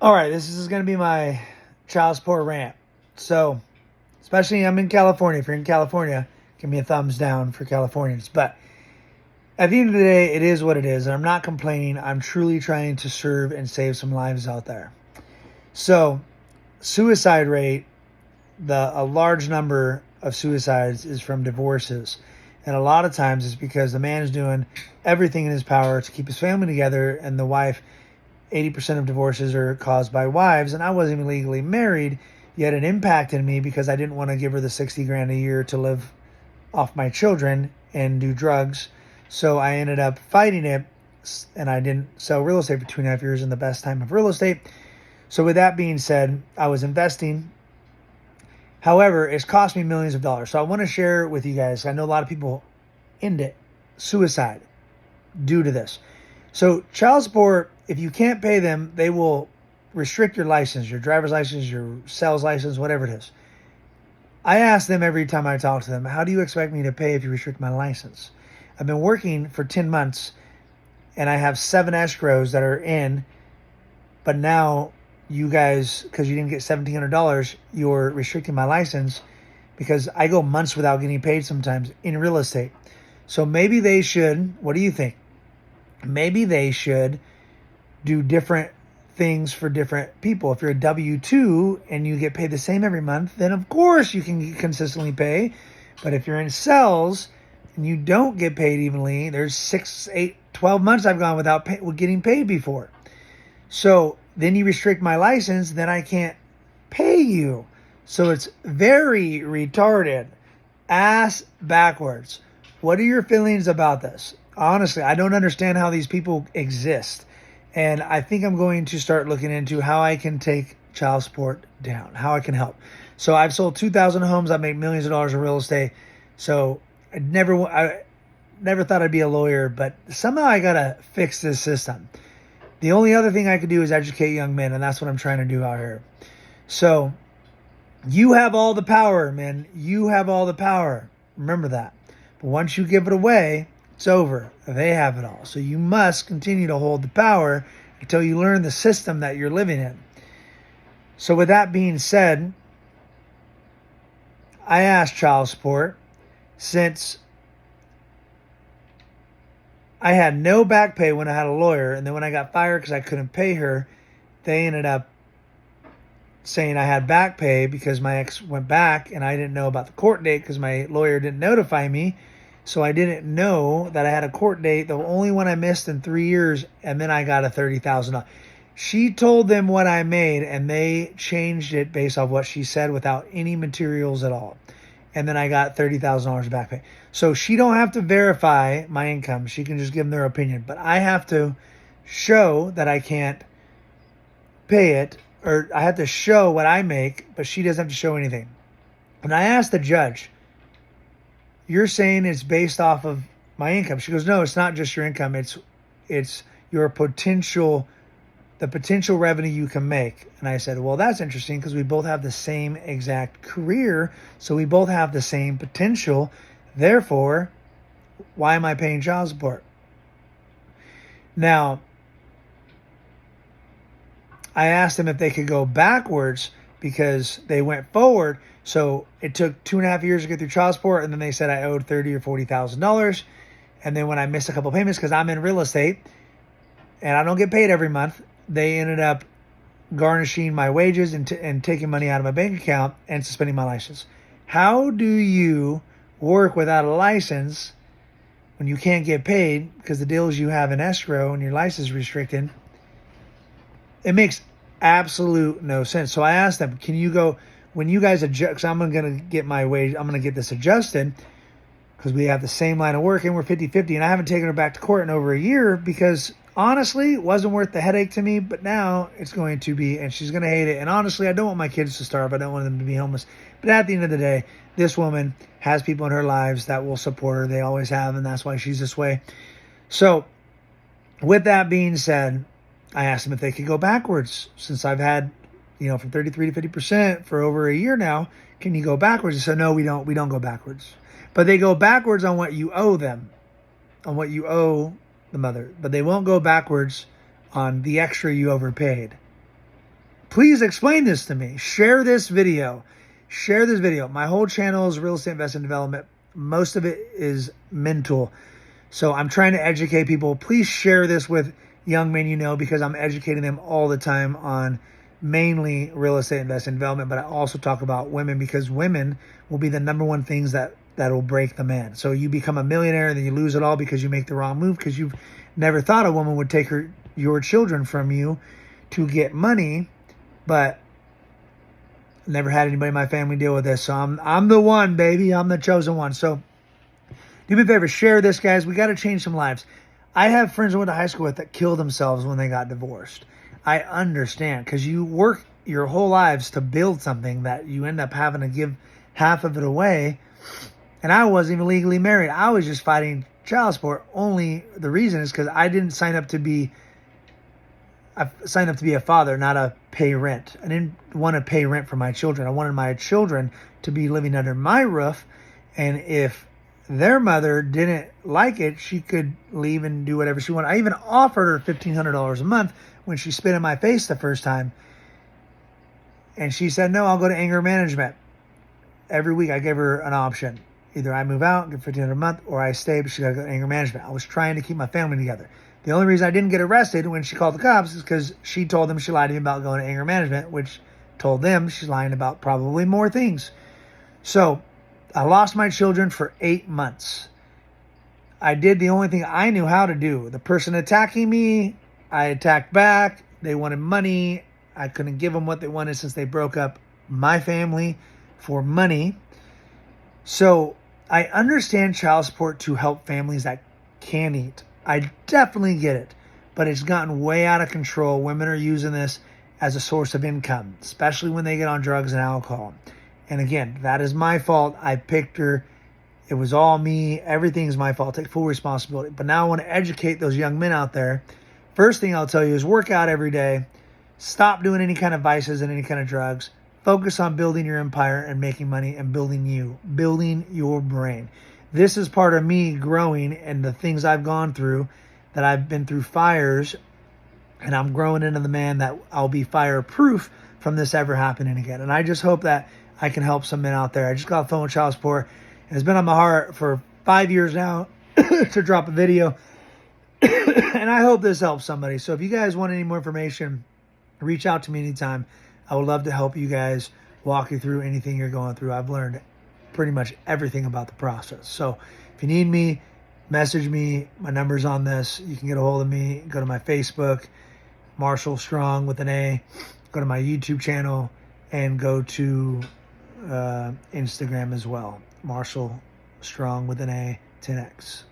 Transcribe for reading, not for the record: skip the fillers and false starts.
All right, this is going to be my child support rant. So, especially I'm in California. If you're in California, give me a thumbs down for Californians. But at the end of the day, it is what it is. And I'm not complaining. I'm truly trying to serve and save some lives out there. So, suicide rate, a large number of suicides is from divorces. And a lot of times it's because the man is doing everything in his power to keep his family together, and the wife, 80% of divorces are caused by wives, and I wasn't even legally married, yet it impacted me because I didn't want to give her the 60 grand a year to live off my children and do drugs. So I ended up fighting it, and I didn't sell real estate for 2.5 years in the best time of real estate. So with that being said, I was investing. However, it's cost me millions of dollars. So I want to share with you guys. I know a lot of people end it, suicide, due to this. So child support, if you can't pay them, they will restrict your license, your driver's license, your sales license, whatever it is. I ask them every time I talk to them, how do you expect me to pay if you restrict my license? I've been working for 10 months and I have 7 escrows that are in, but now you guys, because you didn't get $1,700, you're restricting my license because I go months without getting paid sometimes in real estate. So maybe they should, what do you think? Maybe they should do different things for different people. If you're a W-2 and you get paid the same every month, then of course you can consistently pay. But if you're in sales and you don't get paid evenly, there's 6, 8, 12 months I've gone without getting paid before. So then you restrict my license, then I can't pay you. So it's very retarded. Ass backwards. What are your feelings about this? Honestly, I don't understand how these people exist. And I think I'm going to start looking into how I can take child support down, how I can help. So I've sold 2,000 homes. I make millions of dollars in real estate. So I never thought I'd be a lawyer, but somehow I got to fix this system. The only other thing I could do is educate young men, and that's what I'm trying to do out here. So you have all the power, man. You have all the power. Remember that. But once you give it away, it's over. They have it all. So you must continue to hold the power until you learn the system that you're living in. So with that being said, I asked child support since I had no back pay when I had a lawyer. And then when I got fired because I couldn't pay her, they ended up saying I had back pay because my ex went back and I didn't know about the court date because my lawyer didn't notify me. So I didn't know that I had a court date, the only one I missed in 3 years, and then I got a $30,000. She told them what I made, and they changed it based off what she said without any materials at all. And then I got $30,000 back pay. So she don't have to verify my income. She can just give them their opinion. But I have to show that I can't pay it, or I have to show what I make, but she doesn't have to show anything. And I asked the judge, you're saying it's based off of my income. She goes, no, it's not just your income. It's your potential, the potential revenue you can make. And I said, well, that's interesting because we both have the same exact career. So we both have the same potential. Therefore, why am I paying child support? Now, I asked them if they could go backwards because they went forward. So it took 2.5 years to get through child support, and then they said I owed $30,000 or $40,000. And then when I missed a couple payments because I'm in real estate and I don't get paid every month, they ended up garnishing my wages and taking money out of my bank account and suspending my license. How do you work without a license when you can't get paid because the deals you have in escrow and your license is restricted? It makes absolute no sense. So I asked them, can you go, when you guys adjust, because I'm going to get my wage, I'm going to get this adjusted because we have the same line of work and we're 50-50, and I haven't taken her back to court in over a year because honestly, it wasn't worth the headache to me, but now it's going to be, and she's going to hate it. And honestly, I don't want my kids to starve. I don't want them to be homeless. But at the end of the day, this woman has people in her lives that will support her. They always have, and that's why she's this way. So with that being said, I asked them if they could go backwards since I've had, from 33 to 50% for over a year now. Can you go backwards? They said, no, we don't go backwards. But they go backwards on what you owe them, on what you owe the mother. But they won't go backwards on the extra you overpaid. please explain this to me. Share this video. Share this video. My whole channel is real estate investment development. Most of it is mental. So I'm trying to educate people. Please share this with young men you know, because I'm educating them all the time on mainly real estate investment development, but I also talk about women, because women will be the number one things that will break the man. So you become a millionaire and then you lose it all because you make the wrong move, because you've never thought a woman would take your children from you to get money, but never had anybody in my family deal with this. So I'm the one, baby. I'm the chosen one. So do me a favor, share this, guys. We got to change some lives. I have friends I went to high school with that killed themselves when they got divorced. I understand, because you work your whole lives to build something that you end up having to give half of it away. And I wasn't even legally married. I was just fighting child support. Only the reason is because I signed up to be a father, not a pay rent. I didn't want to pay rent for my children. I wanted my children to be living under my roof. And if their mother didn't like it, she could leave and do whatever she wanted. I even offered her $1,500 a month when she spit in my face the first time. And she said, no, I'll go to anger management. Every week I gave her an option. Either I move out, get $1,500 a month, or I stay, but she got to go to anger management. I was trying to keep my family together. The only reason I didn't get arrested when she called the cops is because she told them she lied to me about going to anger management, which told them she's lying about probably more things. So I lost my children for 8 months. I did the only thing I knew how to do. The person attacking me, I attacked back. They wanted money. I couldn't give them what they wanted since they broke up my family for money. So I understand child support to help families that can't eat. I definitely get it. But it's gotten way out of control. Women are using this as a source of income, especially when they get on drugs and alcohol. And again, that is my fault. I picked her. It was all me. Everything's my fault. I take full responsibility. But now I want to educate those young men out there. First thing I'll tell you is work out every day. Stop doing any kind of vices and any kind of drugs. Focus on building your empire and making money and building your brain. This is part of me growing and the things I've gone through, that I've been through fires, and I'm growing into the man that I'll be fireproof from this ever happening again. And I just hope that I can help some men out there. I just got a phone with child support, and it's been on my heart for 5 years now to drop a video. And I hope this helps somebody. So if you guys want any more information, reach out to me anytime. I would love to help you guys, walk you through anything you're going through. I've learned pretty much everything about the process. So if you need me, message me. My number's on this. You can get a hold of me. Go to my Facebook, Marshall Strong with an A. Go to my YouTube channel and go to Instagram as well. Marshall Strong with an A, 10X.